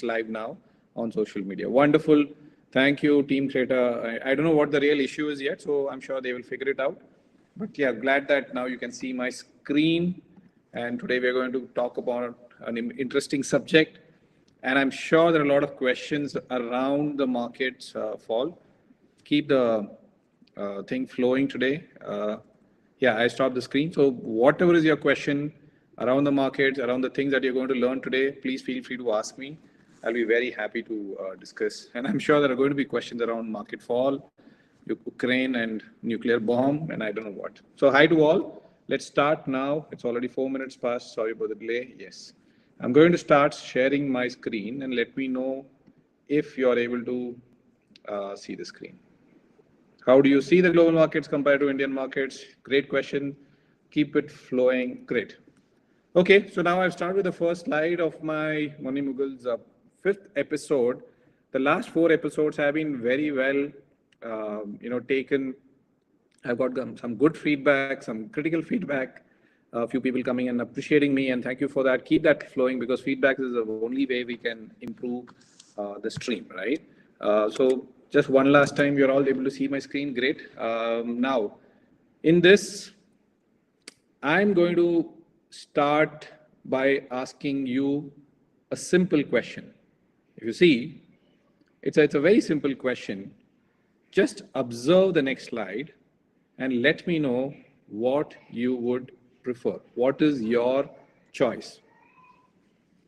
live now on social media. Wonderful. Thank you, Team Creta. I don't know what the real issue is yet, so I'm sure they will figure it out. But yeah, glad that now you can see my screen. And today we're going to talk about an interesting subject. And I'm sure there are a lot of questions around the markets fall. Keep the thing flowing today. Yeah, I stopped the screen. So whatever is your question around the markets, around the things that you're going to learn today, please feel free to ask me. I'll be very happy to discuss. And I'm sure there are going to be questions around market fall, Ukraine and nuclear bomb, and I don't know what. So hi to all. Let's start now. It's already 4 minutes past. Sorry about the delay. Yes. I'm going to start sharing my screen and let me know if you're able to see the screen. How do you see the global markets compared to Indian markets? Great question. Keep it flowing. Great. Okay, so now I've started with the first slide of my Money Mughal's fifth episode. The last 4 episodes have been very well, taken. I've got some good feedback, some critical feedback. A few people coming and appreciating me, and thank you for that. Keep that flowing because feedback is the only way we can improve the stream, right? So just one last time, you're all able to see my screen. Great. Now, in this, I'm going to start by asking you a simple question. If you see, it's a very simple question. Just observe the next slide and let me know what you would prefer. What is your choice?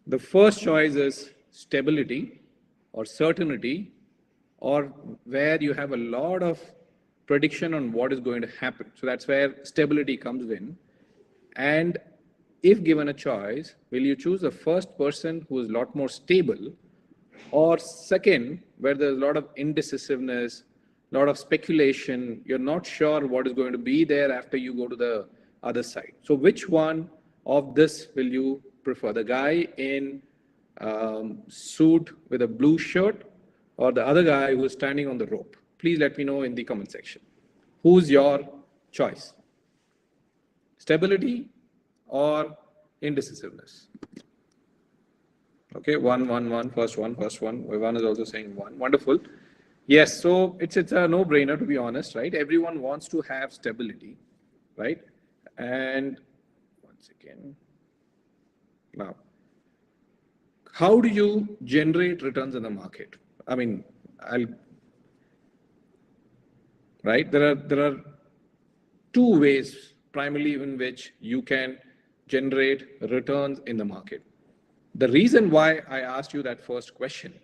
The first choice is stability or certainty, or where you have a lot of prediction on what is going to happen. So that's where stability comes in. And if given a choice, will you choose the first person who is a lot more stable, or second, where there's a lot of indecisiveness, a lot of speculation, you're not sure what is going to be there after you go to the other side. So which one of this will you prefer? The guy in suit with a blue shirt, or the other guy who's standing on the rope? Please let me know in the comment section. Who's your choice? Stability or indecisiveness? Okay, one, first one. One is also saying one. Wonderful. Yes, so it's a no-brainer, to be honest, right? Everyone wants to have stability, right? And once again, now, how do you generate returns in the market? I mean, right? There are 2 ways primarily in which you can generate returns in the market. The reason why I asked you that first question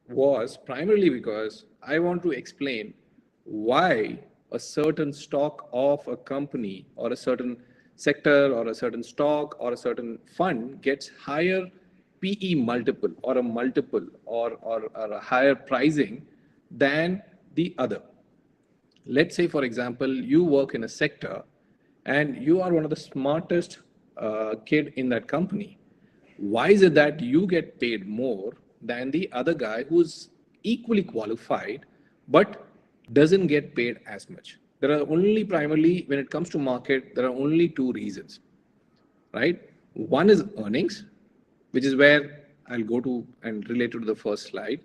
was primarily because I want to explain why a certain stock of a company or a certain sector or a certain stock or a certain fund gets higher PE multiple or a multiple or a higher pricing than the other. Let's say, for example, you work in a sector and you are one of the smartest kid in that company. Why is it that you get paid more than the other guy who's equally qualified but doesn't get paid as much? There are only primarily, when it comes to market, there are only 2 reasons, right? One is earnings, which is where I'll go to and relate to the first slide.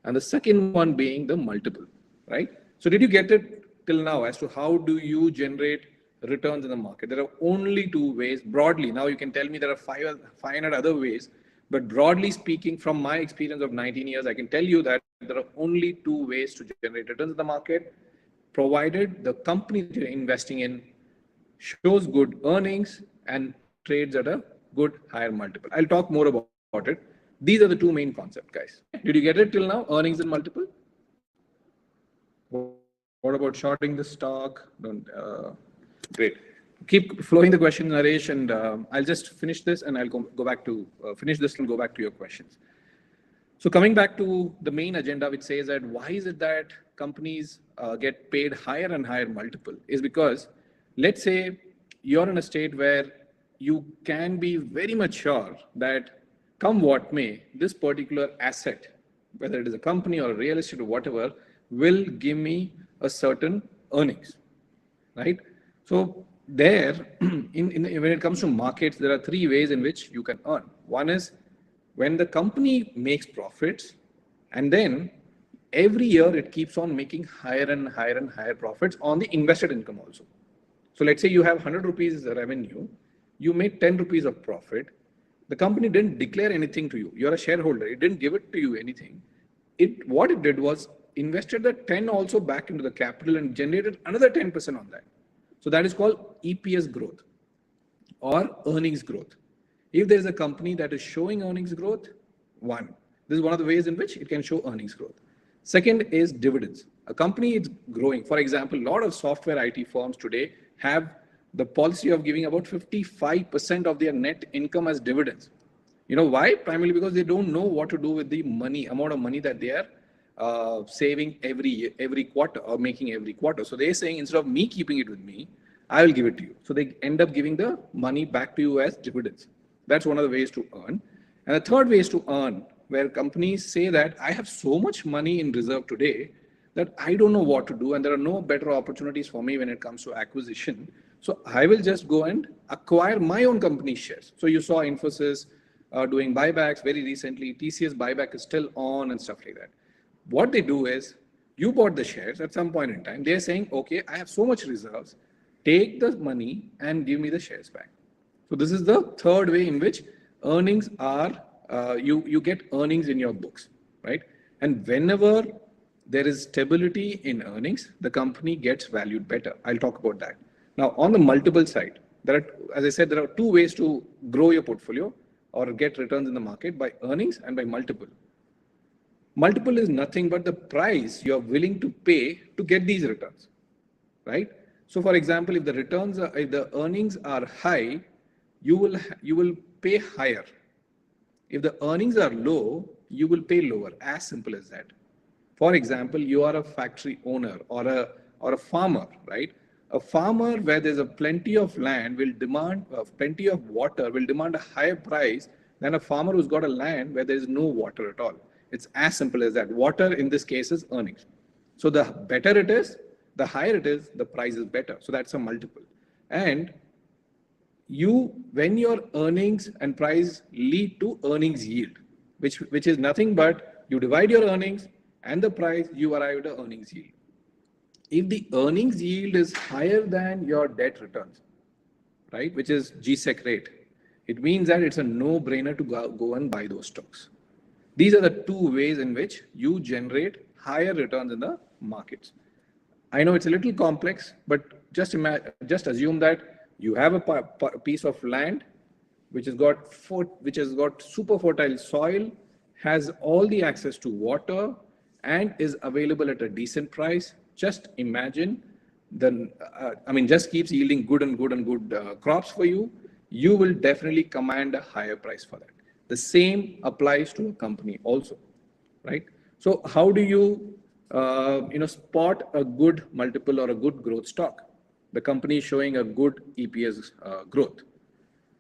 And the second one being the multiple, right? So did you get it till now as to how do you generate returns in the market? There are only 2 ways broadly. Now you can tell me there are 500 other ways, but broadly speaking, from my experience of 19 years, I can tell you that there are only 2 ways to generate returns in the market, provided the company that you're investing in shows good earnings and trades at a good higher multiple. I'll talk more about it. These are the 2 main concepts, guys. Did you get it till now? Earnings and multiple? What about shorting the stock? Great. Keep flowing the question, Naresh, and I'll just finish this and I'll go back to finish this and go back to your questions. So coming back to the main agenda, which says that why is it that companies get paid higher and higher multiple, is because let's say you're in a state where you can be very much sure that come what may, this particular asset, whether it is a company or a real estate or whatever, will give me a certain earnings, right? So there, when it comes to markets, there are 3 ways in which you can earn. One is when the company makes profits, and then every year it keeps on making higher and higher and higher profits on the invested income also. So let's say you have 100 rupees revenue, you made 10 rupees of profit. The company didn't declare anything to you. You're a shareholder. It didn't give it to you anything. What it did was invested that 10 also back into the capital and generated another 10% on that. So that is called EPS growth or earnings growth. If there is a company that is showing earnings growth, this is one of the ways in which it can show earnings growth. Second is dividends. A company is growing. For example, a lot of software IT firms today have the policy of giving about 55% of their net income as dividends. You know why? Primarily because they don't know what to do with the amount of money that they are saving every quarter or making every quarter. So they're saying, instead of me keeping it with me, I will give it to you. So they end up giving the money back to you as dividends. That's one of the ways to earn. And the third way is to earn, where companies say that I have so much money in reserve today that I don't know what to do, and there are no better opportunities for me when it comes to acquisition. So I will just go and acquire my own company shares. So you saw Infosys doing buybacks very recently. TCS buyback is still on and stuff like that. What they do is, you bought the shares at some point in time. They're saying, okay, I have so much reserves. Take the money and give me the shares back. So this is the third way in which earnings are, you get earnings in your books, right? And whenever there is stability in earnings, the company gets valued better. I'll talk about that. Now, on the multiple side, as I said, there are two ways to grow your portfolio or get returns in the market: by earnings and by multiple. Multiple is nothing but the price you're willing to pay to get these returns, right? So for example, if the earnings are high, you will pay higher. If the earnings are low, you will pay lower. As simple as that. For example, you are a factory owner or a farmer, right? A farmer where there's a plenty of land will demand plenty of water, will demand a higher price than a farmer who's got a land where there is no water at all. It's as simple as that. Water in this case is earnings. So the better it is, the higher it is, the price is better. So that's a multiple. And when your earnings and price lead to earnings yield, which is nothing but you divide your earnings and the price, you arrive at an earnings yield. If the earnings yield is higher than your debt returns, right, which is GSEC rate, it means that it's a no-brainer to go and buy those stocks. These are the two ways in which you generate higher returns in the markets. I know it's a little complex, but just assume that you have a piece of land which has got super fertile soil, has all the access to water, and is available at a decent price. Just imagine just keeps yielding good crops for you. You will definitely command a higher price for that. The same applies to a company also, right? So how do you spot a good multiple or a good growth stock? The company is showing a good EPS growth.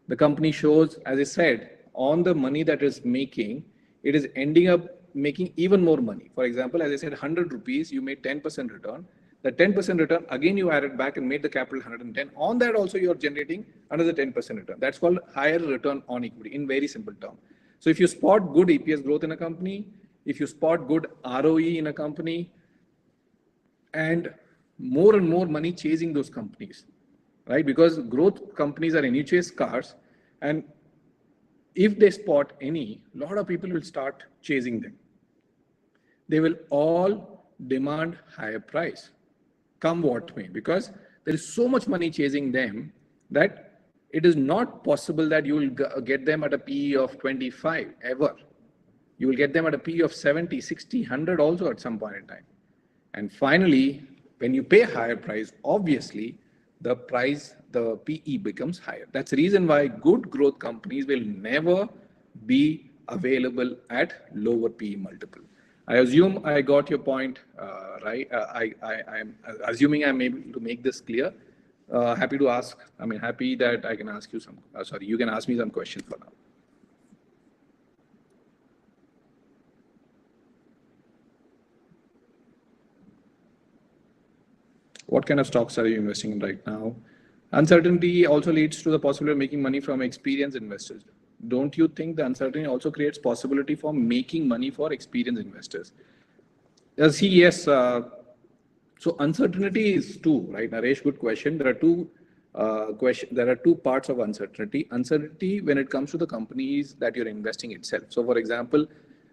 The company shows, as I said, on the money that is making, it is ending up making even more money. For example, as I said, 100 rupees, you made 10% return. The 10% return, again, you added back and made the capital 110. On that also, you're generating another 10% return. That's called higher return on equity in very simple term. So if you spot good EPS growth in a company, if you spot good ROE in a company, and more money chasing those companies, right? Because growth companies are anyway scarce, and if they spot any, a lot of people will start chasing them. They will all demand higher price, come what may, because there is so much money chasing them that it is not possible that you will get them at a PE of 25 ever. You will get them at a PE of 70, 60, 100 also at some point in time. And finally, when you pay higher price, obviously the PE becomes higher. That's the reason why good growth companies will never be available at lower PE multiple. I assume I got your point right. I'm assuming I'm able to make this clear. Happy that I can ask you you can ask me some questions for now. What kind of stocks are you investing in right now? Uncertainty also leads to the possibility of making money from experienced investors. don't you think the uncertainty also creates possibility for making money for experienced investors? See, yes. So uncertainty is two, right? Naresh, good question. There are two There are two parts of uncertainty. Uncertainty when it comes to the companies that you're investing itself. So, for example,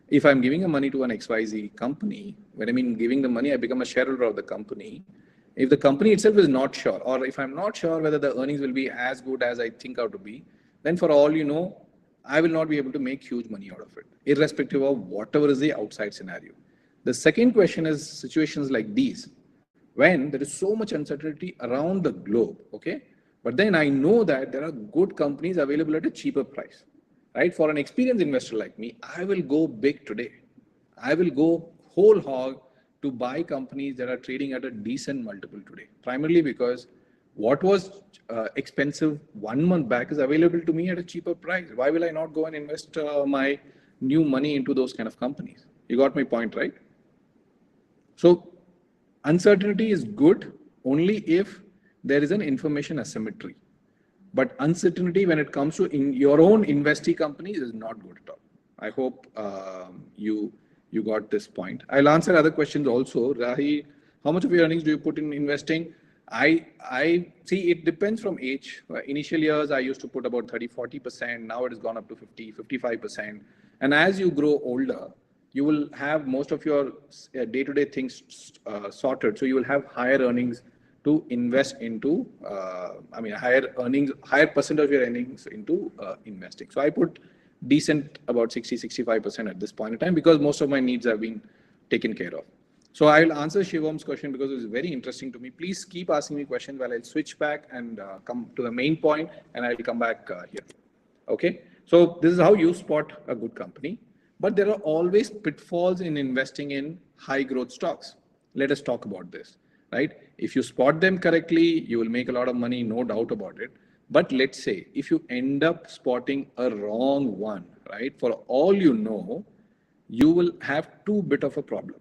if I'm giving a money to an XYZ company, when I mean giving the money, I become a shareholder of the company. If the company itself is not sure, or if I'm not sure whether the earnings will be as good as I think out to be, then for all you know, I will not be able to make huge money out of it, irrespective of whatever is the outside scenario. The second question is situations like these, when there is so much uncertainty around the globe, okay? But then I know that there are good companies available at a cheaper price, right? For an experienced investor like me, I will go big today. I will go whole hog to buy companies that are trading at a decent multiple today, primarily because what was expensive 1 month back is available to me at a cheaper price. Why will I not go and invest my new money into those kind of companies? You got my point, right? So uncertainty is good only if there is an information asymmetry. But uncertainty when it comes to in your own investee companies is not good at all. I hope you got this point. I'll answer other questions also. Rahi, how much of your earnings do you put in investing? I see it depends from age. Initial years, I used to put about 30-40%. Now it has gone up to 50-55%. And as you grow older, you will have most of your day-to-day things sorted. So you will have higher earnings to invest into, higher earnings, higher percent of your earnings into investing. So I put decent about 60-65% at this point in time because most of my needs have been taken care of. So I will answer Shivam's question because it's very interesting to me. Please keep asking me questions while I'll switch back and come to the main point, and I'll come back here. Okay. So this is how you spot a good company. But there are always pitfalls in investing in high growth stocks. Let us talk about this, right? If you spot them correctly, you will make a lot of money, no doubt about it. But let's say if you end up spotting a wrong one, right? For all you know, you will have two bit of a problem.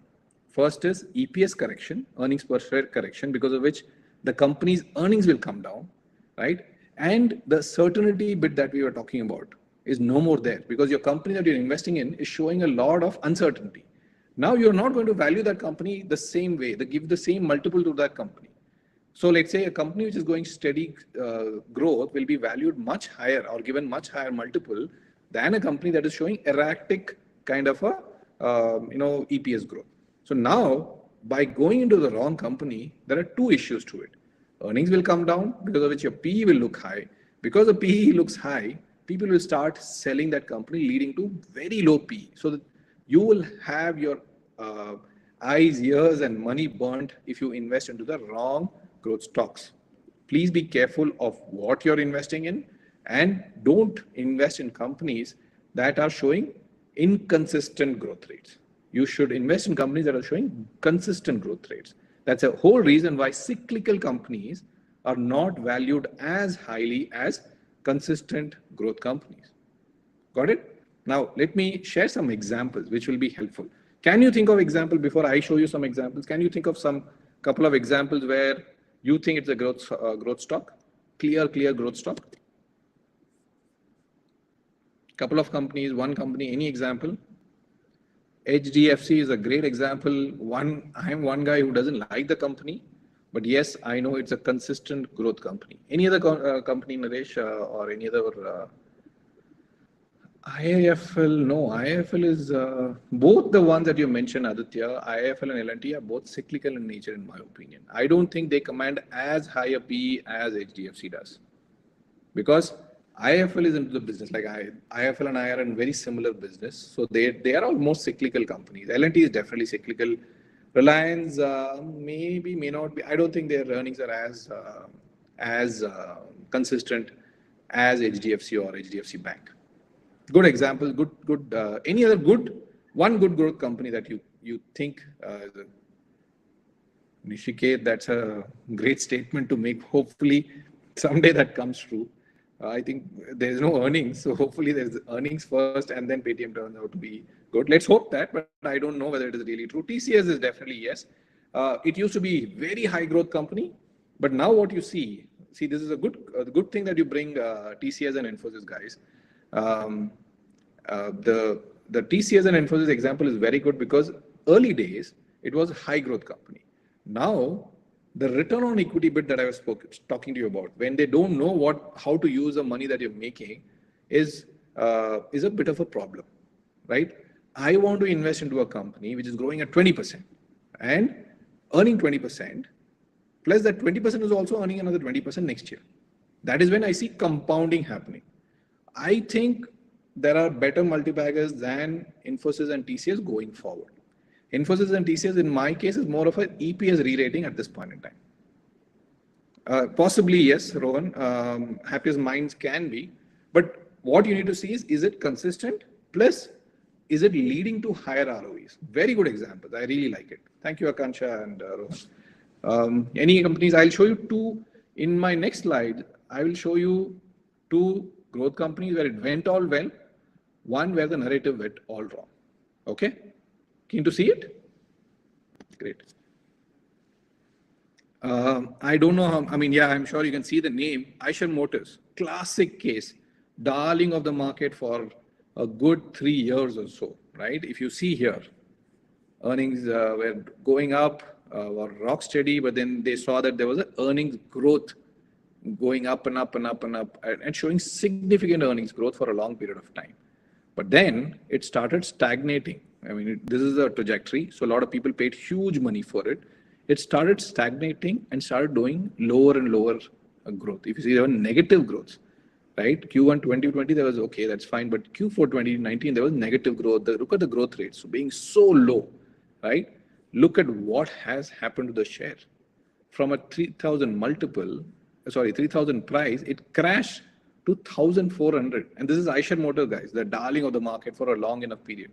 First is EPS correction, earnings per share correction, because of which the company's earnings will come down, right? And the certainty bit that we were talking about is no more there because your company that you're investing in is showing a lot of uncertainty. Now you're not going to value that company the same way, they give the same multiple to that company. So let's say a company which is going steady growth will be valued much higher or given much higher multiple than a company that is showing erratic kind of a EPS growth. So now by going into the wrong company, there are two issues to it. Earnings will come down because of which your PE will look high. Because the PE looks high, people will start selling that company, leading to very low PE. So that you will have your eyes, ears, and money burnt if you invest into the wrong growth stocks. Please be careful of what you're investing in and don't invest in companies that are showing inconsistent growth rates. You should invest in companies that are showing consistent growth rates. That's a whole reason why cyclical companies are not valued as highly as consistent growth companies. Got it? Now, let me share some examples which will be helpful. Can you think of example before I show you some examples? Can you think of some couple of examples where you think it's a growth stock? Clear growth stock? Couple of companies, one company, any example? Hdfc is a great example. I'm one guy who doesn't like the company, but yes, I know it's a consistent growth company. Any other company, Naresh, or any other? IIFL, no. IIFL is both the ones that you mentioned, Aditya. IIFL and L&T are both cyclical in nature, in my opinion. I don't think they command as high a PE as HDFC does, because IIFL is into the business. Like IIFL and I are in very similar business, so they are almost cyclical companies. L&T is definitely cyclical. Reliance may not be. I don't think their earnings are as consistent as HDFC or HDFC Bank. Good example. Good. Any other one good growth company that you think? Nishikeet, that's a great statement to make. Hopefully, someday that comes true. I think there's no earnings, so hopefully there's earnings first and then Paytm turns out to be good. Let's hope that, but I don't know whether it is really true. TCS is definitely yes. It used to be very high growth company, but now what you see, this is a good thing that you bring TCS and Infosys guys. Um, the TCS and Infosys example is very good because early days it was a high growth company. Now the return on equity bit that I was talking to you about, when they don't know how to use the money that you're making, is a bit of a problem, right? I want to invest into a company which is growing at 20% and earning 20%, plus that 20% is also earning another 20% next year. That is when I see compounding happening. I think there are better multibaggers than Infosys and TCS going forward. Infosys and TCS, in my case, is more of an EPS re-rating at this point in time. Possibly, yes, Rohan. Happiest minds can be. But what you need to see is it consistent? Plus, is it leading to higher ROEs? Very good examples. I really like it. Thank you, Akansha and Rohan. Any companies, I'll show you two. In my next slide, I will show you two growth companies where it went all well, one where the narrative went all wrong. Okay? Keen to see it? Great. I don't know how, I mean, yeah, I'm sure you can see the name, Eicher Motors, classic case, darling of the market for a good 3 years or so, right? If you see here, earnings were going up, were rock steady, but then they saw that there was an earnings growth going up and up and up and up and showing significant earnings growth for a long period of time. But then it started stagnating. I mean, this is a trajectory. So a lot of people paid huge money for it. It started stagnating and started doing lower and lower growth. If you see, there were negative growths, right? Q1 2020, there was okay, that's fine. But Q4 2019, there was negative growth. Look at the growth rates so being so low, right? Look at what has happened to the share. From a 3,000 multiple, 3,000 price, it crashed to 1,400. And this is Eicher Motor, guys, the darling of the market for a long enough period.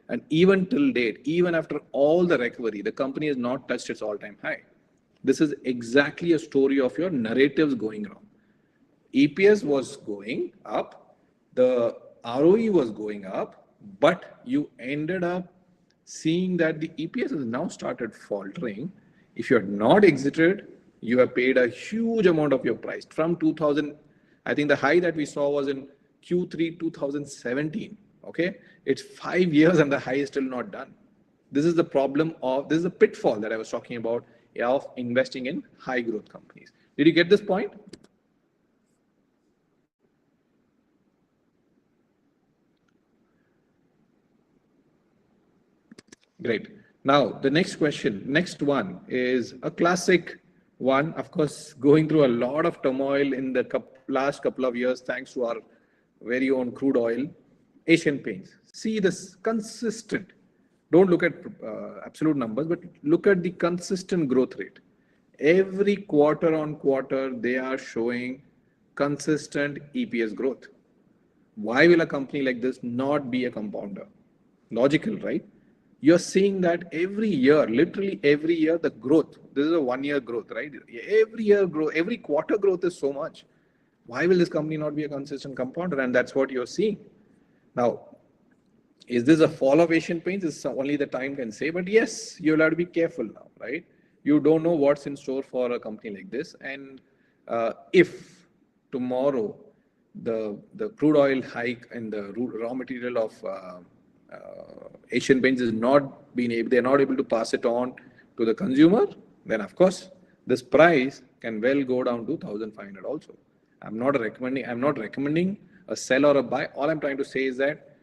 And even till date, even after all the recovery, the company has not touched its all-time high. This is exactly a story of your narratives going wrong. EPS was going up, the ROE was going up, but you ended up seeing that the EPS has now started faltering. If you are not exited, you have paid a huge amount of your price. From 2000, I think the high that we saw was in Q3 2017. Okay, it's 5 years and the high is still not done. This is the problem this is the pitfall that I was talking about of investing in high growth companies. Did you get this point? Great. Now, the next one is a classic one, of course, going through a lot of turmoil in the last couple of years, thanks to our very own crude oil, Asian Paints. See this consistent, don't look at absolute numbers, but look at the consistent growth rate. Every quarter on quarter, they are showing consistent EPS growth. Why will a company like this not be a compounder? Logical, right? You're seeing that every year, literally every year, the growth, this is a 1 year growth, right? Every year growth, every quarter growth is so much. Why will this company not be a consistent compounder? And that's what you're seeing. Now, is this a fall of Asian Paints? It's only the time can say, but yes, you'll have to be careful now, right? You don't know what's in store for a company like this. And if tomorrow the crude oil hike and the raw material of Asian Paints is not being able, they're not able to pass it on to the consumer, then of course this price can well go down to 1,500 also. I'm not recommending a sell or a buy. All I'm trying to say is that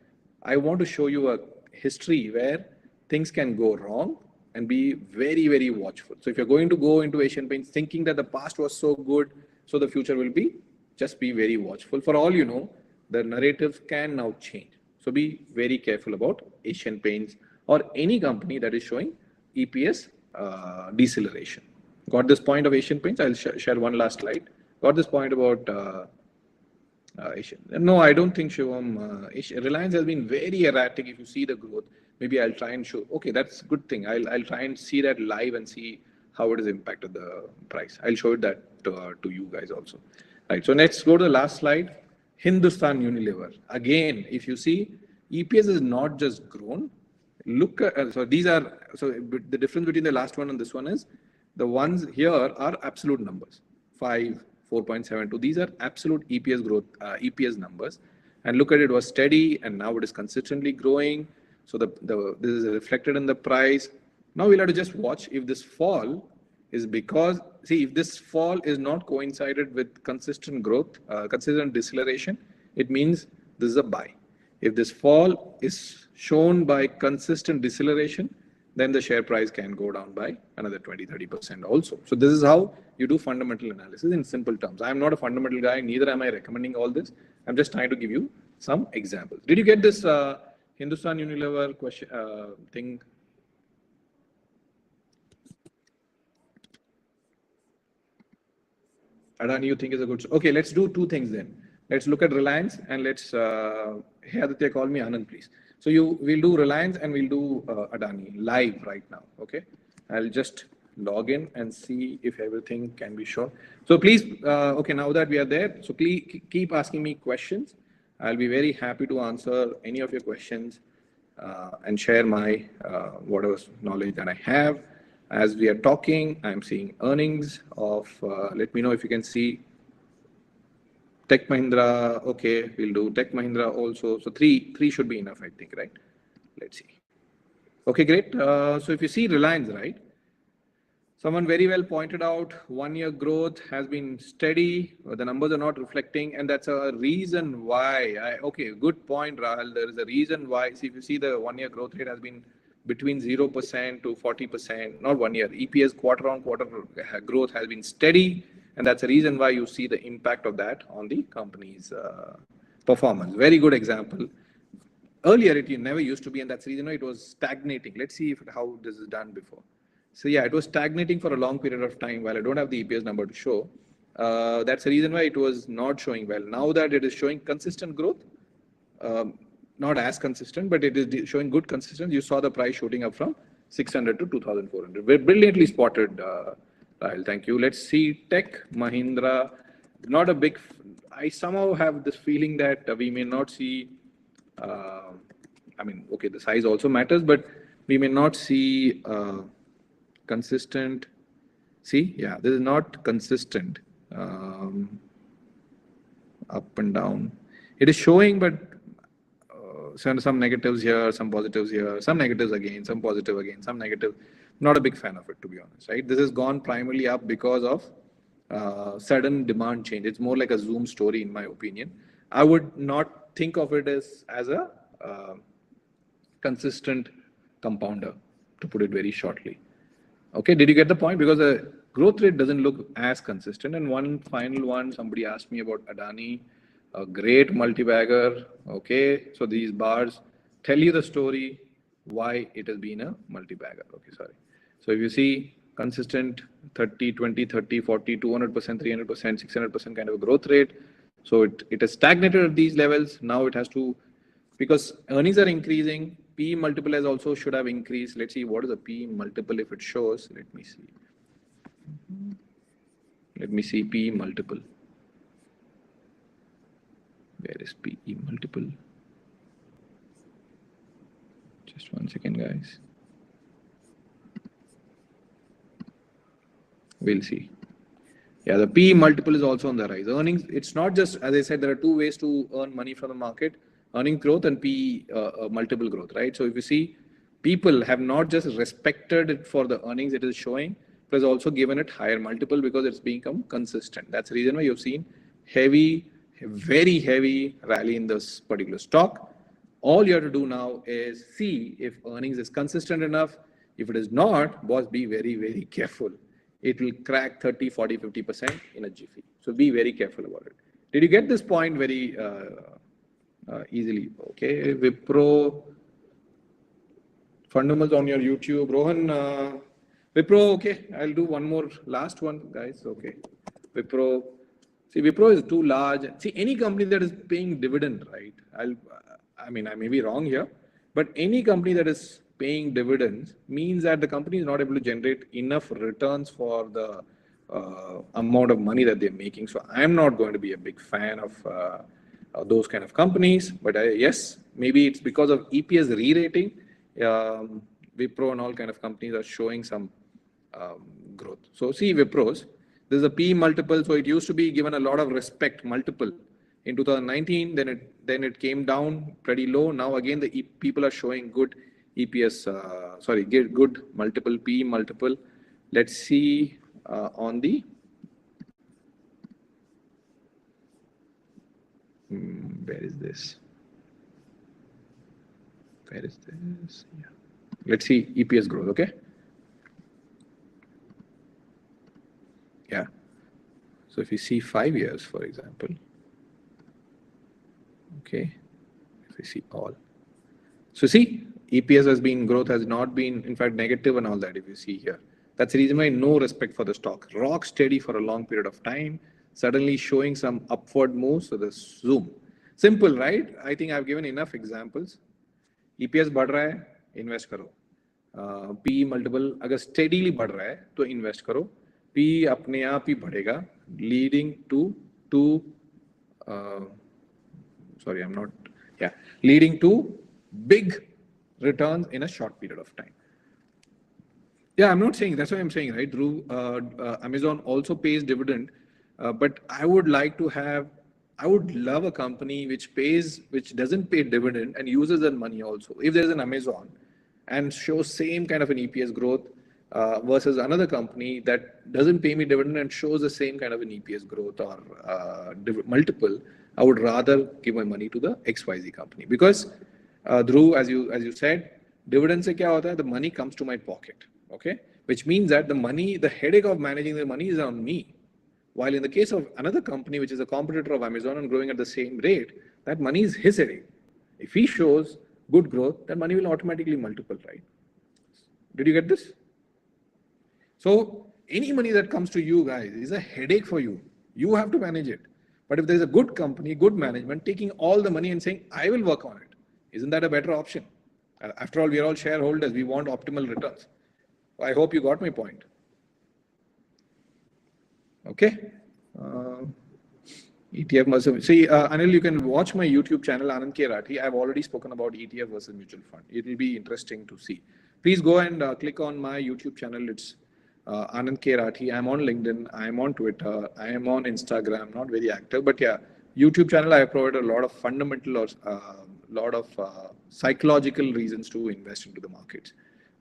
I want to show you a history where things can go wrong and be very, very watchful. So if you're going to go into Asian Paints thinking that the past was so good, so the future will be, just be very watchful. For all you know, the narratives can now change. So be very careful about Asian Paints or any company that is showing EPS deceleration. Got this point of Asian Paints? I'll share one last slide. Got this point about Asian. No, I don't think Shivam. Reliance has been very erratic. If you see the growth, maybe I'll try and show. Okay, that's a good thing. I'll try and see that live and see how it has impacted the price. I'll show that to you guys also. Right. So let's go to the last slide. Hindustan Unilever. Again, if you see, EPS is not just grown. Look at, so the difference between the last one and this one is the ones here are absolute numbers. 5, 4.72. These are absolute EPS growth, EPS numbers. And look at it, was steady, and now it is consistently growing. So this is reflected in the price. Now we'll have to just watch if this fall is because, see, if this fall is not coincided with consistent growth, consistent deceleration, it means this is a buy. If this fall is shown by consistent deceleration, then the share price can go down by another 20-30% also. So this is how you do fundamental analysis in simple terms. I am not a fundamental guy, neither am I recommending all this. I'm just trying to give you some examples. Did you get this Hindustan Unilever question thing? Adani, you think is a good... Okay, let's do two things then. Let's look at Reliance and let's... Hey Aditya, call me Anand, please. So we'll do Reliance and we'll do Adani live right now, okay? I'll just log in and see if everything can be shown. So please, okay, now that we are there, so please keep asking me questions. I'll be very happy to answer any of your questions and share my whatever knowledge that I have. As we are talking, I'm seeing earnings of, let me know if you can see Tech Mahindra. Okay, we'll do Tech Mahindra also. So three should be enough, I think, right? Let's see. Okay, great. So if you see Reliance, right? Someone very well pointed out 1 year growth has been steady. The numbers are not reflecting, and that's a reason why. Okay, good point, Rahul. There is a reason why. See, if you see the 1 year growth rate has been between 0% to 40%, not 1 year. EPS quarter on quarter growth has been steady. And that's the reason why you see the impact of that on the company's performance. Very good example. Earlier, it never used to be, and that's the reason why it was stagnating. Let's see how this is done before. So yeah, it was stagnating for a long period of time. While I don't have the EPS number to show, that's the reason why it was not showing well. Now that it is showing consistent growth, not as consistent, but it is showing good consistency. You saw the price shooting up from 600 to 2,400. We're brilliantly spotted, Rahul. Thank you. Let's see Tech Mahindra. Not a big. I somehow have this feeling that we may not see. I mean, okay, the size also matters, but we may not see consistent. See, yeah, this is not consistent. Up and down. It is showing, but some negatives here, some positives here, some negatives again, some positive again, some negative. Not a big fan of it, to be honest, right? This has gone primarily up because of sudden demand change. It's more like a Zoom story, in my opinion. I would not think of it as a consistent compounder, to put it very shortly. Okay, did you get the point? Because the growth rate doesn't look as consistent. And one final one, somebody asked me about Adani, a great multi-bagger. Okay, so these bars tell you the story why it has been a multi-bagger. Okay, sorry. So if you see consistent 30, 20, 30, 40, 200%, 300%, 600% kind of a growth rate. So it has stagnated at these levels. Now it has to, because earnings are increasing, P multiple has also should have increased. Let's see what is the P multiple if it shows. Let me see. Let me see P multiple. Where is PE multiple? Just 1 second, guys. We'll see. Yeah, the PE multiple is also on the rise. Earnings, it's not just, as I said, there are two ways to earn money from the market: earning growth and PE multiple growth, right? So if you see, people have not just respected it for the earnings it is showing, but has also given it higher multiple because it's become consistent. That's the reason why you've seen heavy, very heavy rally in this particular stock. All you have to do now is see if earnings is consistent enough. If it is not, boss, be very, very careful. It will crack 30, 40, 50% in a jiffy. So be very careful about it. Did you get this point very easily? Okay, Wipro fundamentals on your YouTube. Rohan, Wipro, okay, I'll do one more, last one, guys. Okay, Wipro. See, Wipro is too large. See, any company that is paying dividend, right? I mean, I may be wrong here, but any company that is paying dividends means that the company is not able to generate enough returns for the amount of money that they're making. So I'm not going to be a big fan of those kind of companies. But yes, maybe it's because of EPS re-rating. Wipro and all kind of companies are showing some growth. So see Wipro's. This is a P multiple. So it used to be given a lot of respect multiple. in 2019. Then it came down pretty low. Now again, the people are showing good EPS, good multiple, P multiple. Let's see on the, where is this? Where is this? Yeah. Let's see EPS growth, okay? Yeah. So if you see 5 years, for example, okay, if we see all. So see, EPS has been, growth has not been, in fact, negative and all that, if you see here. That's the reason why no respect for the stock. Rock steady for a long period of time, suddenly showing some upward moves, so the zoom. Simple, right? I think I've given enough examples. EPS बढ़ रहा है, invest करो. P multiple अगर steadily बढ़ रहा है, तो invest करो. P अपने आप ही बढ़ेगा, leading to leading to big returns in a short period of time. Yeah, I'm not saying, that's what I'm saying, right? Dhruv, Amazon also pays dividend, but I would love a company which doesn't pay dividend and uses that money also. If there's an Amazon and shows same kind of an EPS growth versus another company that doesn't pay me dividend and shows the same kind of an EPS growth or multiple, I would rather give my money to the XYZ company. Because Dhruv, as you said, dividend se kya hota hai? The money comes to my pocket, okay? Which means that the headache of managing the money is on me. While in the case of another company, which is a competitor of Amazon and growing at the same rate, that money is his headache. If he shows good growth, that money will automatically multiple, right? Did you get this? So any money that comes to you guys is a headache for you. You have to manage it. But if there's a good company, good management, taking all the money and saying, I will work on it, isn't that a better option? After all, we are all shareholders. We want optimal returns. I hope you got my point. Okay. ETF versus, see, Anil, you can watch my YouTube channel, Anand K. Rathi. I've already spoken about ETF versus mutual fund. It will be interesting to see. Please go and click on my YouTube channel. It's Anand K. Rathi. I'm on LinkedIn. I'm on Twitter. I am on Instagram. Not very active, but yeah, YouTube channel. I provided a lot of fundamental or lot of psychological reasons to invest into the markets.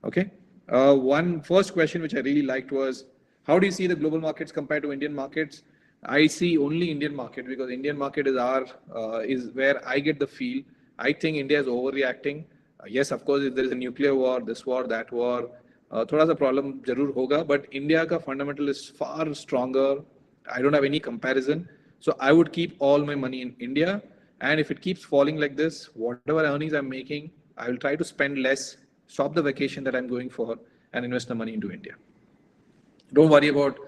Okay. One first question which I really liked was, how do you see the global markets compared to Indian markets? I see only Indian market because Indian market is where I get the feel. I think India is overreacting. Yes, of course, if there is a nuclear war, this war, that war, thoda sa problem jarur hoga, but India ka fundamental is far stronger. I don't have any comparison. So I would keep all my money in India. And if it keeps falling like this, whatever earnings I'm making, I will try to spend less, stop the vacation that I'm going for, and invest the money into India. Don't worry about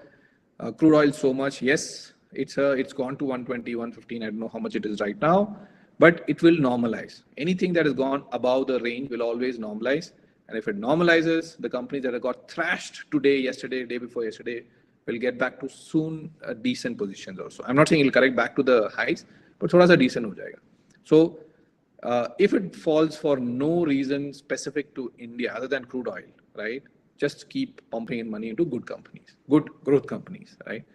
crude oil so much. Yes, it's gone to 120, 115. I don't know how much it is right now, but it will normalize. Anything that has gone above the range will always normalize. And if it normalizes, the companies that have got thrashed today, yesterday, day before yesterday, will get back to soon decent positions also. I'm not saying it'll correct back to the highs, but thoda sa decent ho jayega. So if it falls for no reason specific to India other than crude oil, right? Just keep pumping in money into good companies, good growth companies, right?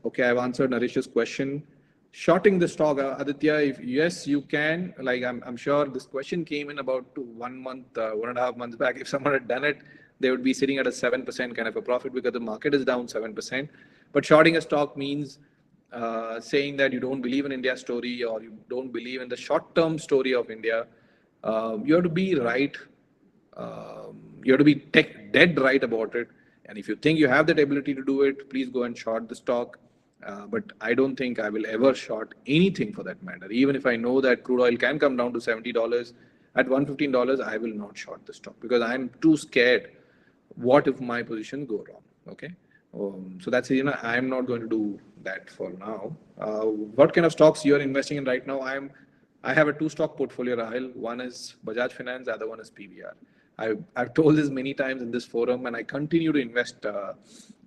Okay, I've answered Naresh's question. Shorting the stock, Aditya, if yes, you can. Like I'm sure this question came in about 1 month, 1.5 months back. If someone had done it, they would be sitting at a 7% kind of a profit because the market is down 7%. But shorting a stock means saying that you don't believe in India's story or you don't believe in the short-term story of India. You have to be right. You have to be dead right about it. And if you think you have that ability to do it, please go and short the stock. But I don't think I will ever short anything for that matter. Even if I know that crude oil can come down to $70, at $115, I will not short the stock because I'm too scared. What if my position go wrong? Okay. So that's it. I'm not going to do that for now. What kind of stocks you're investing in right now? I have a 2-stock portfolio, Rahil. One is Bajaj Finance, the other one is PVR. I've told this many times in this forum, and I continue to invest.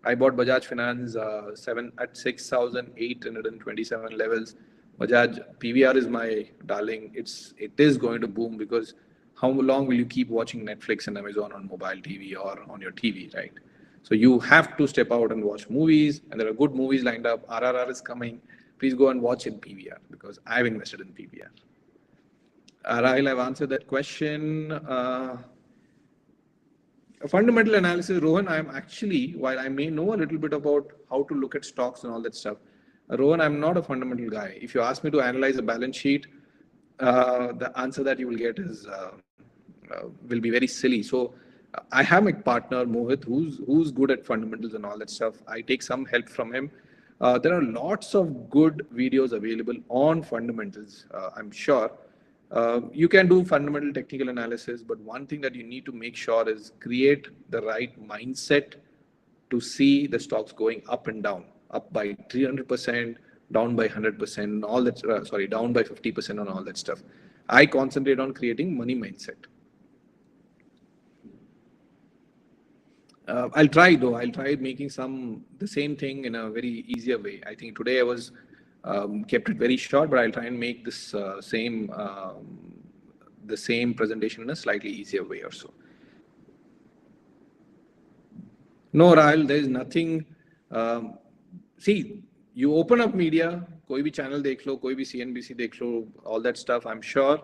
I bought Bajaj Finance at 6,827 levels. Bajaj PVR is my darling. It is going to boom because how long will you keep watching Netflix and Amazon on mobile TV or on your TV, right? So you have to step out and watch movies, and there are good movies lined up. RRR is coming. please go and watch in PVR because I've invested in PVR. Rahil, I've answered that question. Fundamental analysis, Rohan, I'm actually, while I may know a little bit about how to look at stocks and all that stuff, Rohan, I'm not a fundamental guy. If you ask me to analyze a balance sheet, the answer that you will get is will be very silly. So I have my partner Mohit, who's good at fundamentals and all that stuff. I take some help from him. There are lots of good videos available on fundamentals. I'm sure. You can do fundamental technical analysis, but one thing that you need to make sure is create the right mindset to see the stocks going up and down, up by 300%, down by 100%, all that, down by 50% on all that stuff. I concentrate on creating money mindset. I'll try making the same thing in a very easier way. I think today I was kept it very short, but I'll try and make this the same presentation in a slightly easier way or so. No, Rahul, there is nothing. See, you open up media, koi bhi channel dekh lo, koi bhi CNBC dekh lo, all that stuff. I'm sure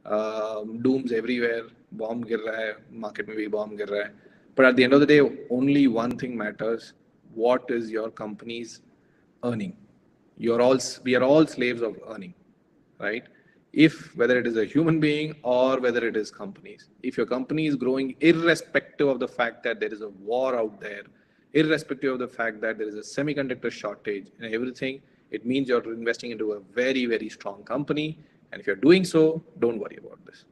dooms everywhere, bomb gir raha hai, market mein bhi bomb gir raha hai. But at the end of the day, only one thing matters: what is your company's earning? We are all slaves of earning, right? If whether it is a human being or whether it is companies, if your company is growing, irrespective of the fact that there is a war out there, irrespective of the fact that there is a semiconductor shortage and everything, it means you're investing into a very, very strong company. And if you're doing so, don't worry about this.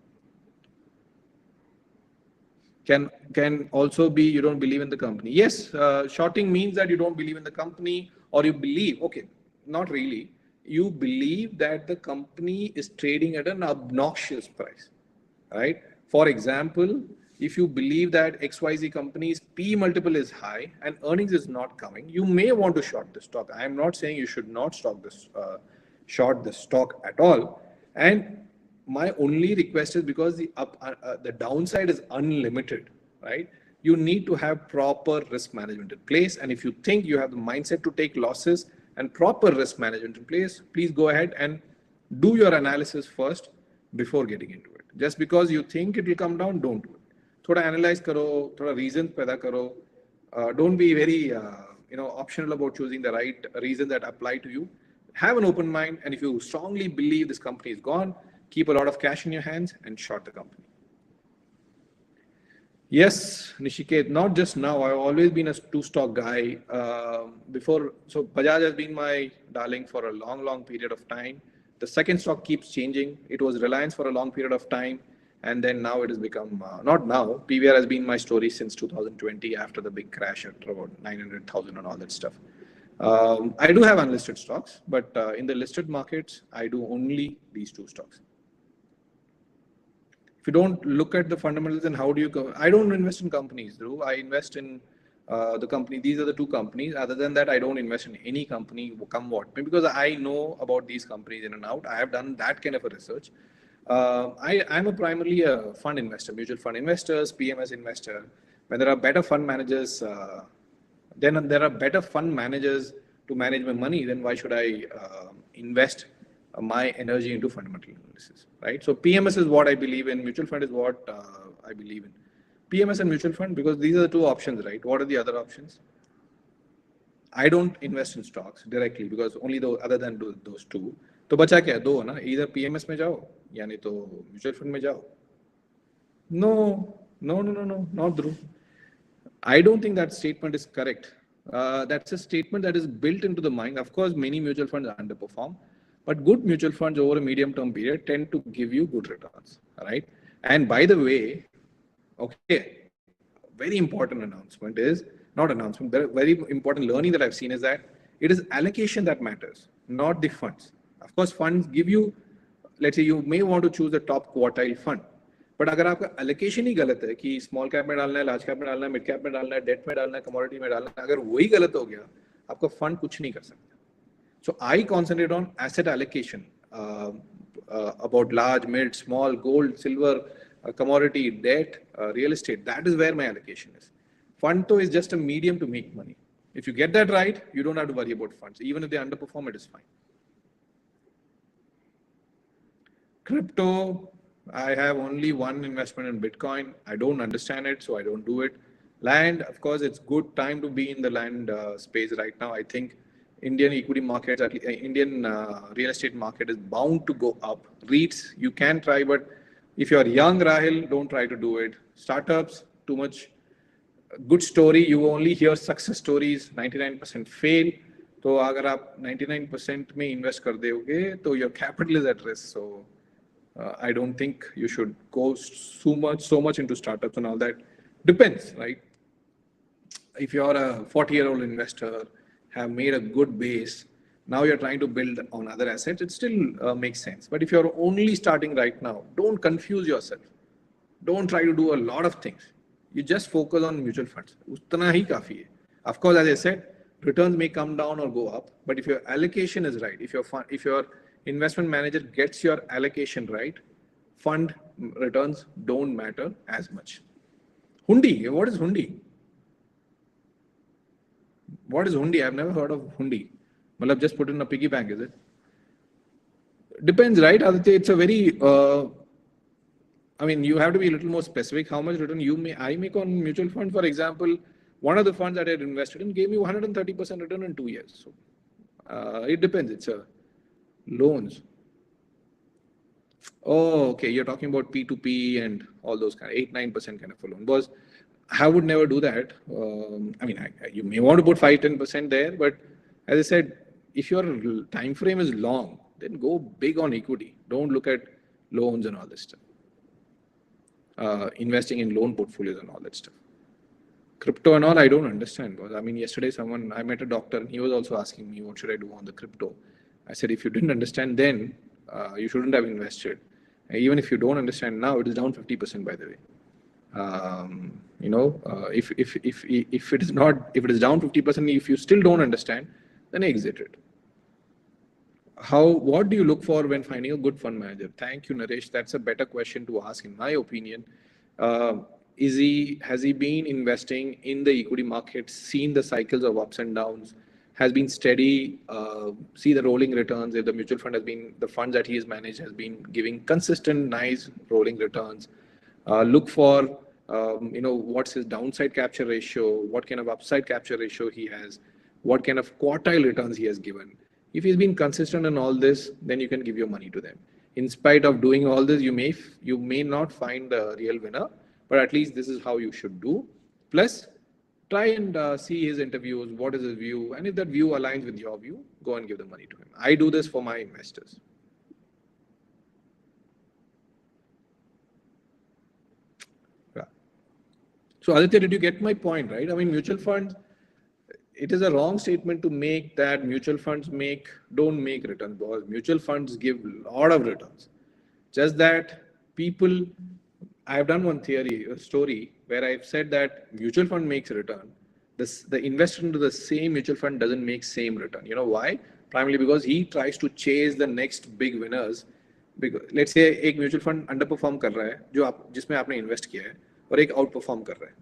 Can also be you don't believe in the company. Yes, shorting means that you don't believe in the company, or you believe, okay, not really. You believe that the company is trading at an obnoxious price, right? For example, if you believe that XYZ company's P multiple is high and earnings is not coming, you may want to short the stock. I am not saying you should not short the stock at all. And my only request is because the downside is unlimited, right? You need to have proper risk management in place. And if you think you have the mindset to take losses and proper risk management in place, please go ahead and do your analysis first before getting into it. Just because you think it will come down, don't do it. Thoda analyze karo, thoda reasons paida karo. Don't be very optional about choosing the right reasons that apply to you. Have an open mind, and if you strongly believe this company is gone, keep a lot of cash in your hands and short the company. Yes, Nishikeet, not just now. I've always been a two-stock guy. Before, so Bajaj has been my darling for a long, long period of time. The second stock keeps changing. It was Reliance for a long period of time. And then now it has become, not now, PVR has been my story since 2020 after the big crash at about 900,000 and all that stuff. I do have unlisted stocks, but in the listed markets, I do only these two stocks. If you don't look at the fundamentals, then how do you go? I don't invest in companies, Dhruv. I invest in the company. These are the two companies. Other than that, I don't invest in any company, come what. Because I know about these companies in and out. I have done that kind of a research. I'm primarily a fund investor, mutual fund investors, PMS investor. When there are better fund managers, then there are better fund managers to manage my money, then why should I invest my energy into fundamental analysis, right? So PMS is what I believe in. Mutual fund is what I believe in. PMS and mutual fund, because these are the two options, right? What are the other options? I don't invest in stocks directly because only other than those two. तो बचा क्या दो ना, either PMS में जाओ या नहीं तो mutual fund में जाओ. No, not Dhruv. I don't think that statement is correct. That's a statement that is built into the mind. Of course, many mutual funds underperform, but good mutual funds over a medium-term period tend to give you good returns, right? And by the way, okay, very important announcement is, not announcement, very important learning that I've seen is that it is allocation that matters, not the funds. Of course, funds give you, let's say you may want to choose the top quartile fund. But अगर आपका allocation ही गलत है कि small cap में डालना है, large cap में डालना है, मिड कैप में डालना है, डेट में डालना है, कमोडिटी में डालना है, अगर वही गलत हो गया, आपका फंड कुछ नहीं कर सकता. So I concentrate on asset allocation about large, mid, small, gold, silver, commodity, debt, real estate. That is where my allocation is. Fund though is just a medium to make money. If you get that right, you don't have to worry about funds. Even if they underperform, it is fine. Crypto, I have only one investment in Bitcoin. I don't understand it, so I don't do it. Land, of course, it's good time to be in the land space right now. I think Indian equity markets, Indian real estate market is bound to go up. REITs, you can try, but if you're young, Rahil, don't try to do it. Startups, too much good story. You only hear success stories. 99% fail. तो अगर आप 99% में invest कर दोगे तो your capital is at risk. So I don't think you should go so much into startups and all that. Depends, right? If you're a 40-year-old investor, have made a good base, now you're trying to build on other assets, it still makes sense. But if you're only starting right now, don't confuse yourself. Don't try to do a lot of things. You just focus on mutual funds. Utna hi kafi hai. Of course, as I said, returns may come down or go up, but if your allocation is right, if your investment manager gets your allocation right, fund returns don't matter as much. Hundi, what is Hundi? What is Hundi? I've never heard of Hundi. Malab, just put in a piggy bank, is it? Depends, right, Aditya? It's a very, I mean, you have to be a little more specific. How much return I make on mutual fund? For example, one of the funds that I had invested in gave me 130% return in 2 years. So it depends. It's loans. Oh, okay. You're talking about P2P and all those kind of 8-9% kind of a loan. Because I would never do that. I mean, you may want to put 5-10% there, but as I said, if your time frame is long, then go big on equity. Don't look at loans and all this stuff. Investing in loan portfolios and all that stuff. Crypto and all, I don't understand. Because I mean, yesterday I met a doctor and he was also asking me, what should I do on the crypto? I said, if you didn't understand then, you shouldn't have invested. Even if you don't understand now, it is down 50%, by the way. If it is down 50%, if you still don't understand, then exit it. What do you look for when finding a good fund manager? Thank you, Naresh. That's a better question to ask, in my opinion. Has he been investing in the equity markets, seen the cycles of ups and downs, has been steady, see the rolling returns? If the mutual fund the funds that he has managed has been giving consistent, nice rolling returns. Look for, what's his downside capture ratio, what kind of upside capture ratio he has, what kind of quartile returns he has given. If he's been consistent in all this, then you can give your money to them. In spite of doing all this, you may not find the real winner, but at least this is how you should do. Plus, try and see his interviews, what is his view, and if that view aligns with your view, go and give the money to him. I do this for my investors. Yeah. So Aditya, did you get my point, right? I mean, mutual funds, it is a wrong statement to make that mutual funds don't make returns, because mutual funds give a lot of returns. Just that I've done one story where I've said that mutual fund makes a return. The investor into the same mutual fund doesn't make same return. You know why? Primarily because he tries to chase the next big winners. Because, let's say एक mutual fund underperform कर रहा है, जिसमें आपने invest किया है, और एक outperform कर रहा है.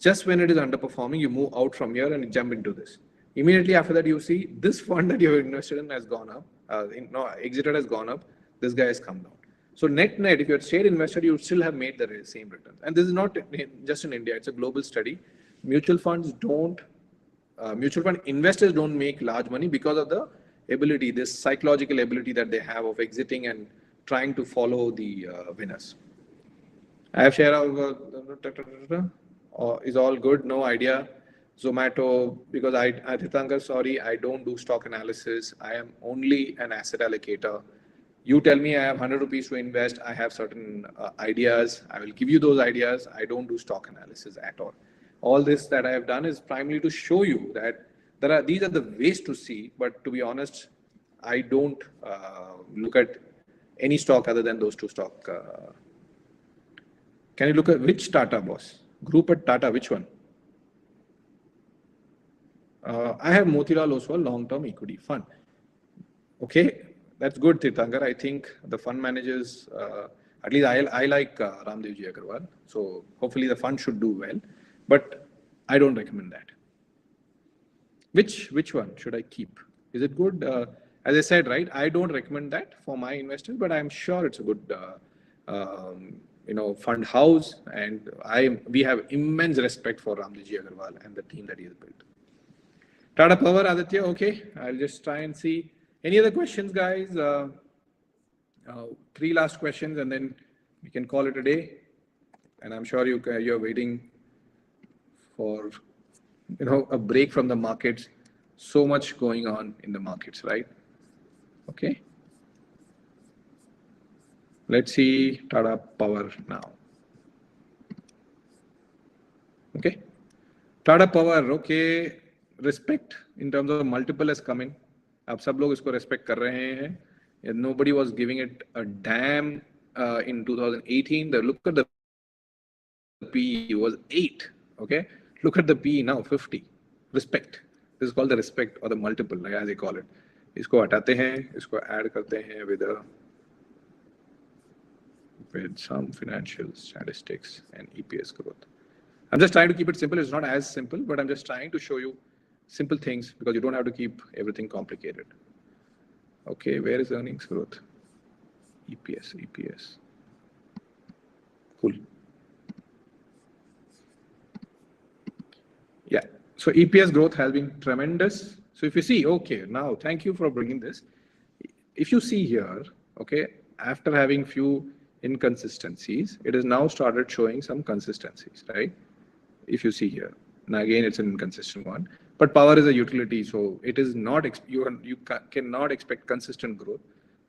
Just when it is underperforming, you move out from here and jump into this. Immediately after that, you see this fund that you have invested in has gone up. Exited has gone up. This guy has come down. So net, if you're a stayed investor, you still have made the same returns. And this is not just in India. It's a global study. Mutual fund investors don't make large money because of the ability, this psychological ability that they have of exiting and trying to follow the winners. I have shared is all good, no idea. Zomato, because Tirthankar, sorry, I don't do stock analysis. I am only an asset allocator. You tell me I have 100 rupees to invest. I have certain ideas. I will give you those ideas. I don't do stock analysis at all. All this that I have done is primarily to show you that these are the ways to see. But to be honest, I don't look at any stock other than those two stock. Can you look at which Tata, boss? Group at Tata, which one? I have Motilal Oswal long-term equity fund. Okay, that's good, Tirthankar. I think the fund managers, at least I like Ramdevji Agarwal. So hopefully the fund should do well, but I don't recommend that. Which one should I keep? Is it good? As I said, right, I don't recommend that for my investors, but I'm sure it's a good, fund house, and we have immense respect for Ramji Agarwal and the team that he has built. Tata Power, Aditya, okay. I'll just try and see. Any other questions, guys? 3 last questions, and then we can call it a day. And I'm sure you're waiting for, a break from the markets. So much going on in the markets, right? Okay. Let's see Tata Power now. Okay. Tata Power, okay. Respect in terms of multiple has come in. अब सब लोग इसको respect कर रहे हैं. Nobody was giving it a damn in 2018. Look at the PE was 8. Okay. Look at the PE now, 50. Respect. This is called the respect or the multiple, like as they call it. इसको हटाते हैं, इसको add करते हैं with some financial statistics and EPS growth. I'm just trying to keep it simple. It's not as simple, but I'm just trying to show you simple things because you don't have to keep everything complicated. Okay, where is earnings growth? EPS. Cool. Yeah, so EPS growth has been tremendous. So if you see, okay, now thank you for bringing this. If you see here, okay, after having few inconsistencies, it has now started showing some consistencies, right? If you see here, now again, it's an inconsistent one, but power is a utility. So it is not, you cannot expect consistent growth.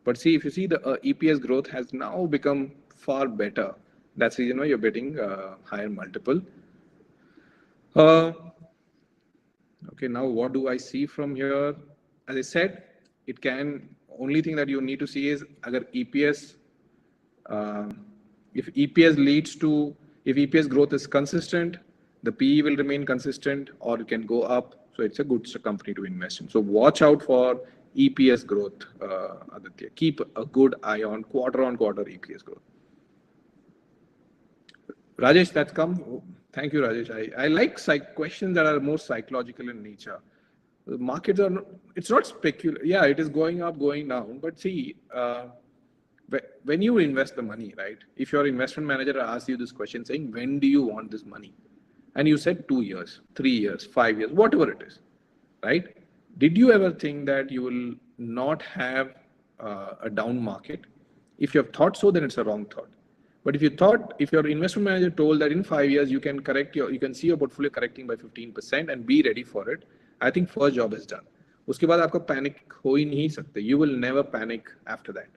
But see, if you see the EPS growth has now become far better. That's the reason why you're betting higher multiple. Okay, now what do I see from here? As I said, only thing that you need to see is agar EPS, if EPS growth is consistent, the PE will remain consistent or it can go up. So it's a good company to invest in. So watch out for EPS growth, Aditya. Keep a good eye on quarter EPS growth. Rajesh, that's come. Thank you, Rajesh. I like questions that are more psychological in nature. The markets it's not speculative. Yeah, it is going up, going down. But see, when you invest the money, right? If your investment manager asks you this question saying, when do you want this money? And you said 2 years, 3 years, 5 years, whatever it is, right? Did you ever think that you will not have a down market? If you have thought so, then it's a wrong thought. But if your investment manager told that in 5 years you can see your portfolio correcting by 15% and be ready for it, I think first job is done. उसके बाद आपको panic हो ही नहीं सकते. You will never panic after that.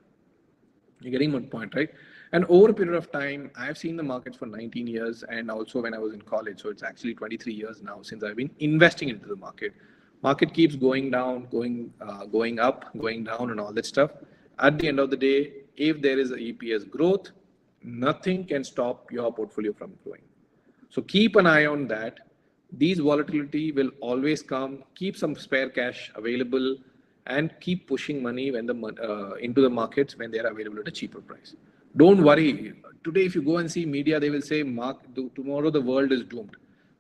You're getting my point, right? And over a period of time, I've seen the markets for 19 years and also when I was in college. So it's actually 23 years now since I've been investing into the market. Market keeps going down, going up, going down and all that stuff. At the end of the day, if there is a EPS growth, nothing can stop your portfolio from growing. So keep an eye on that. These volatility will always come. Keep some spare cash available and keep pushing money into the markets when they are available at a cheaper price. Don't worry. Today, if you go and see media, they will say, tomorrow the world is doomed.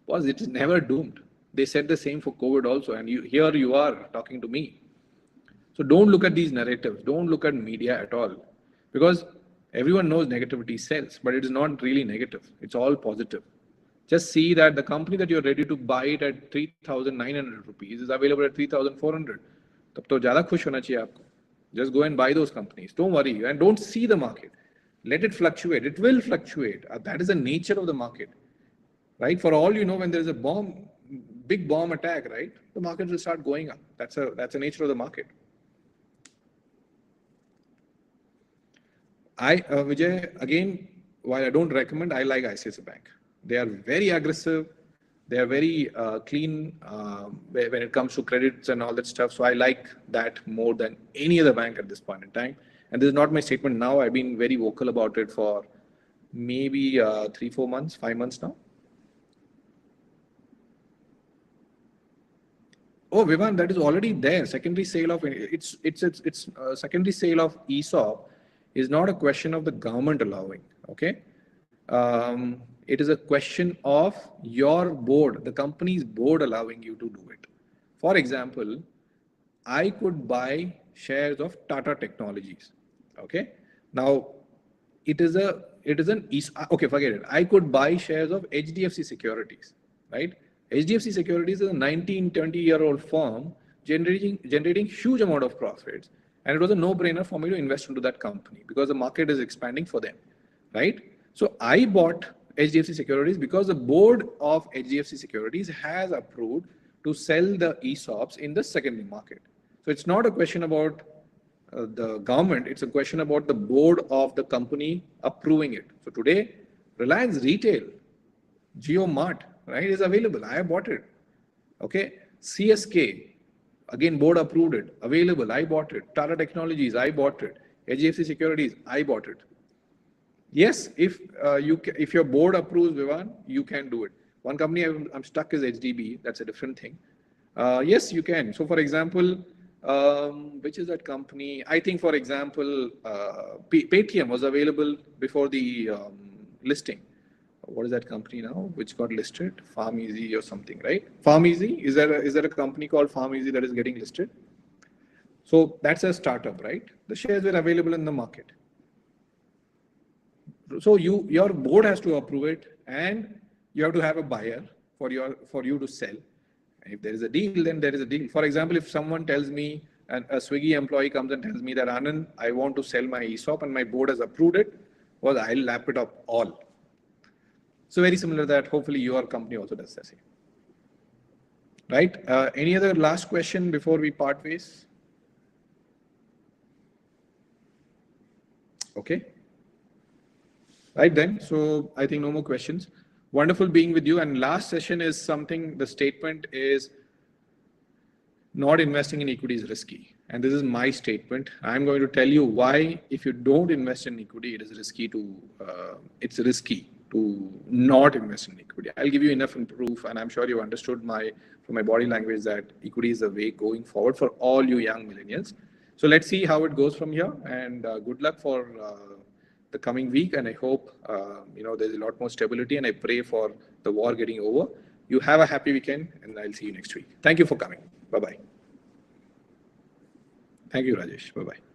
Because it is never doomed. They said the same for COVID also. And here you are talking to me. So don't look at these narratives. Don't look at media at all. Because everyone knows negativity sells, but it is not really negative. It's all positive. Just see that the company that you're ready to buy it at 3,900 rupees is available at 3,400. तब तो ज़्यादा खुश होना चाहिए आपको. Just go and buy those companies. Don't worry and don't see the market. Let it fluctuate. It will fluctuate. That is the nature of the market, right? For all you know, when there is a big bomb attack, right, the market will start going up. That's the nature of the market. Vijay, again, while I don't recommend, I like ICICI Bank. They are very aggressive. They are very clean when it comes to credits and all that stuff. So I like that more than any other bank at this point in time. And this is not my statement now. I've been very vocal about it for maybe 3, 4 months, 5 months now. Oh, Vivan, that is already there. Secondary sale of secondary sale of ESOP is not a question of the government allowing. Okay. It is a question of your board, the company's board allowing you to do it. For example, I could buy shares of Tata Technologies. Okay. Now, it is an okay, forget it. I could buy shares of Hdfc Securities, right? Hdfc Securities is a 19-20-year-old firm generating huge amount of profits, and it was a no-brainer for me to invest into that company because the market is expanding for them, right? So I bought Hdfc Securities because the board of Hdfc Securities has approved to sell the ESOPs in the secondary market. So it's not a question about the government, it's a question about the board of the company approving it. So today, Reliance Retail, Geo Mart, right, is available. I have bought it. Okay. CSK, again, board approved it, available. I bought it. Tata Technologies, I bought it. Hdfc Securities, I bought it. Yes, if if your board approves, Vivan, you can do it. One company I'm stuck is HDB. That's a different thing. Yes, you can. So, for example, which is that company? I think, for example, Paytm was available before the listing. What is that company now which got listed? PharmEasy or something, right? PharmEasy, is there a company called PharmEasy that is getting listed? So that's a startup, right? The shares were available in the market. So your board has to approve it, and you have to have a buyer for you to sell. If there is a deal, then there is a deal. For example, if someone tells me, and a Swiggy employee comes and tells me that, Anand, I want to sell my ESOP and my board has approved it, well, I'll lap it up all. So very similar that hopefully your company also does the same. Right? Any other last question before we part ways? Okay. Right then. So I think no more questions. Wonderful being with you. And last session is something, the statement is not investing in equity is risky. And this is my statement. I'm going to tell you why, if you don't invest in equity, it's risky to not invest in equity. I'll give you enough proof, and I'm sure you understood from my body language that equity is the way going forward for all you young millennials. So let's see how it goes from here, and good luck for the coming week. And I hope there's a lot more stability, and I pray for the war getting over. You have a happy weekend, and I'll see you next week. Thank you for coming. Bye-bye. Thank you, Rajesh. Bye-bye.